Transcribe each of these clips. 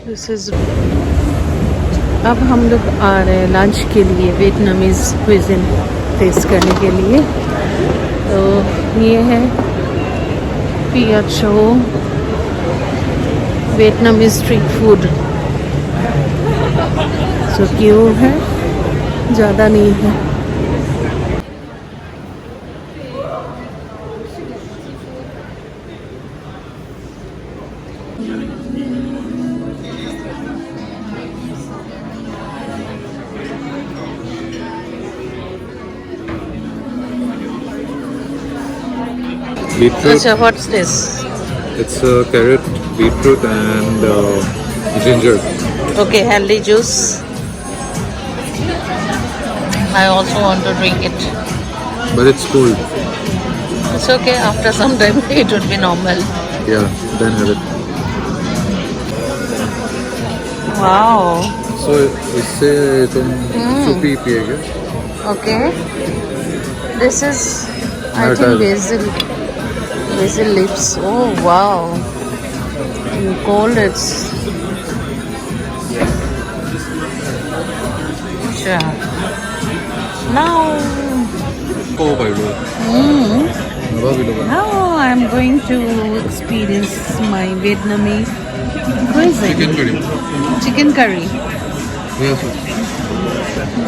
This is. अब हम लोग आ रहे हैं लंच के लिए, वियतनामीज क्विजिन टेस्ट करने के लिए। तो ये है पिया चो, वियतनामीज स्ट्रीट फूड। सो क्यों है, ज़्यादा नहीं है। Beetroot. अच्छा, what's this? It's carrot, beetroot, and ginger. Okay, healthy juice. I also want to drink it. But it's cold. It's okay. After some time, it would be normal. Yeah, then have it. Wow. So इससे तुम soup ही पिएगे? Okay. This is, I think, basil. Basil leaves. Oh wow. In cold, it's. Sure. Now. Oh my God. Now I'm going to experience my Vietnamese cuisine. Chicken curry. Chicken curry. Yes.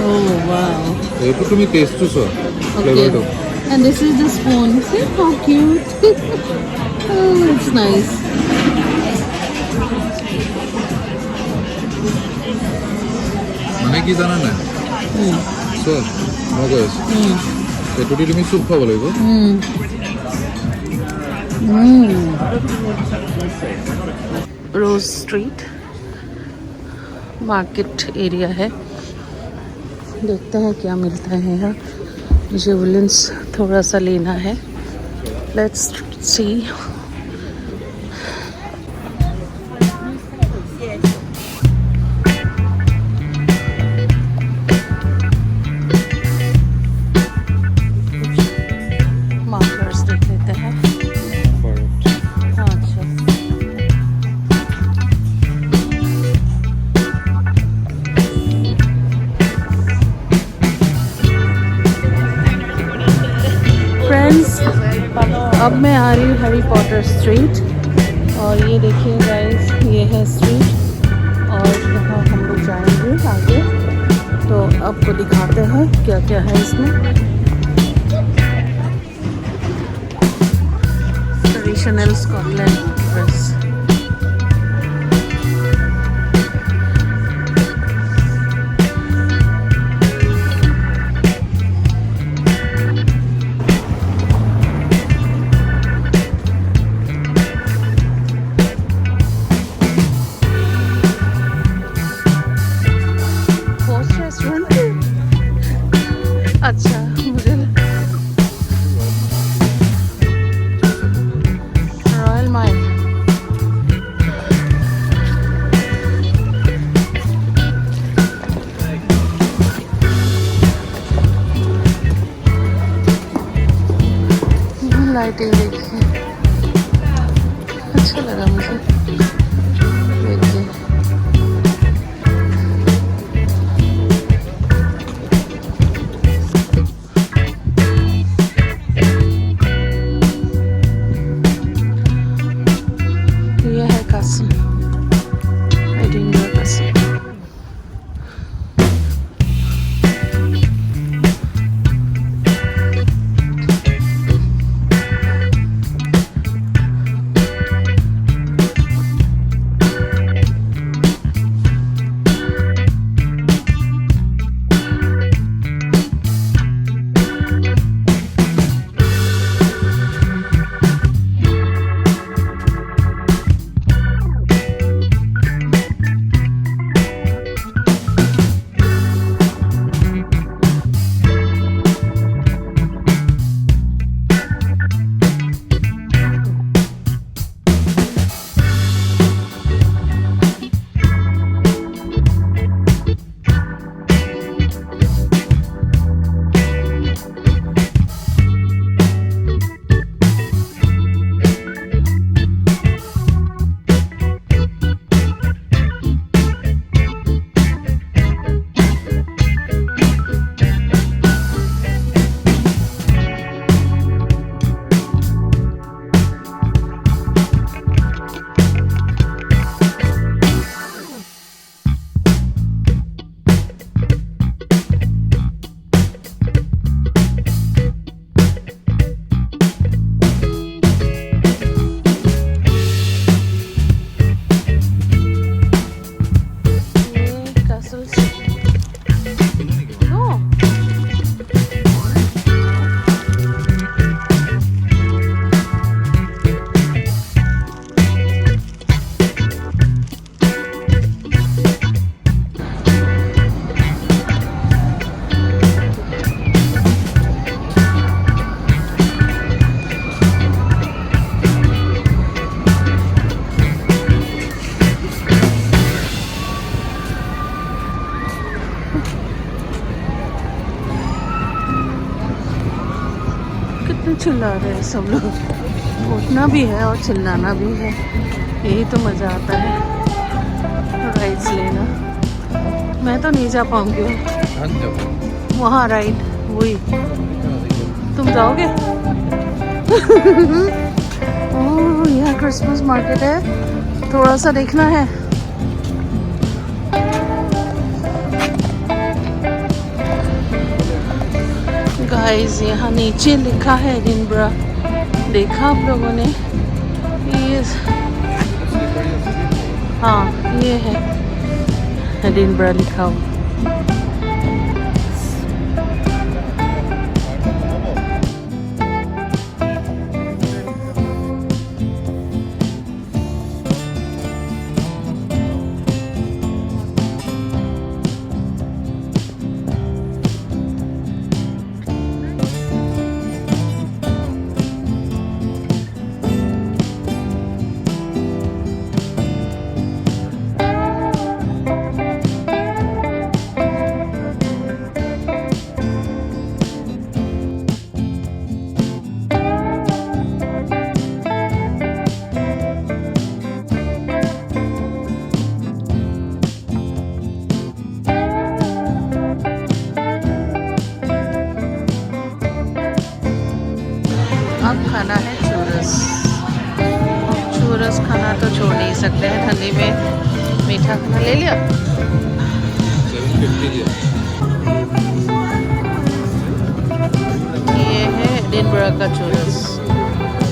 Oh wow. You put me taste too, sir. Okay. And this is the spoon. See how cute. Oh, it's nice. মানে কি জানা না? So, মগজ। এটুকু তুমি soup খাব লাগিব। रोज street market area है। देखते हैं क्या मिलता है यहाँ। मुझे वुलेंस थोड़ा सा लेना है। Let's see. मार्कर्स देख लेते हैं। हाँ, अच्छा। फ्रेंड्स, अब मैं आ रही हूँ हैरी पॉटर स्ट्रीट। और ये देखिए गाइस, ये है स्ट्रीट और यहाँ हम लोग जाएंगे आगे। तो आपको दिखाते हैं क्या क्या है इसमें। Traditional Scotland dress. अच्छा, मुझे रॉयल माइल। लाइटिंग देखिए, अच्छा लगा मुझे। देखिए Edinburgh Castle। चिल्ला रहे हैं सब लोग, उठना भी है और चिल्लाना भी है, यही तो मज़ा आता है राइड्स लेना। मैं तो नहीं जा पाऊँगी वहाँ राइड, वही तुम जाओगे? ओह यहाँ क्रिसमस मार्केट है, थोड़ा सा देखना है। गाइस यहाँ नीचे लिखा है एडिनबरा, देखा आप लोगों ने? ये हाँ ये है एडिनबरा लिखा हुआ। अब खाना है चूरस। चूरस खाना तो छोड़ नहीं सकते हैं ठंडी में, मीठा खाना ले लिया। 750 लिया। ये है एडिनबरा का चूरस,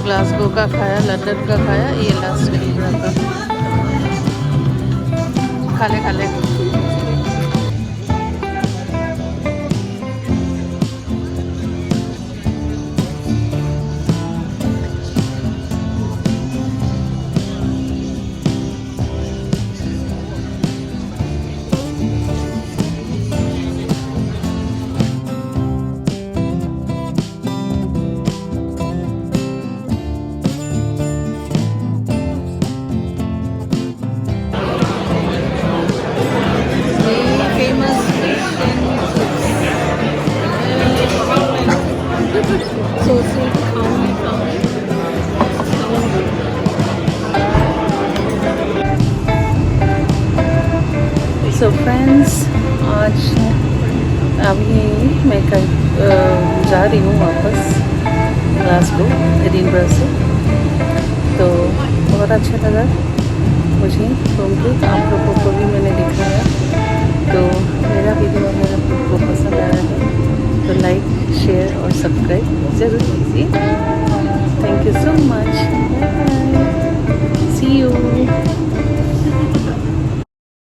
ग्लासगो का खाया, लंदन का खाया, ये लास्ट एडिनबरा का। खा ले खा ले। सो फ्रेंड्स, आज अभी मैं जा रही हूँ वापस ग्लासगो एडिनबरा से। तो बहुत अच्छा लगा मुझे घूम के, आप लोगों को भी मैंने दिखाया। तो मेरा वीडियो अगर आपको पसंद आया है तो लाइक, शेयर और सब्सक्राइब ज़रूर कीजिए।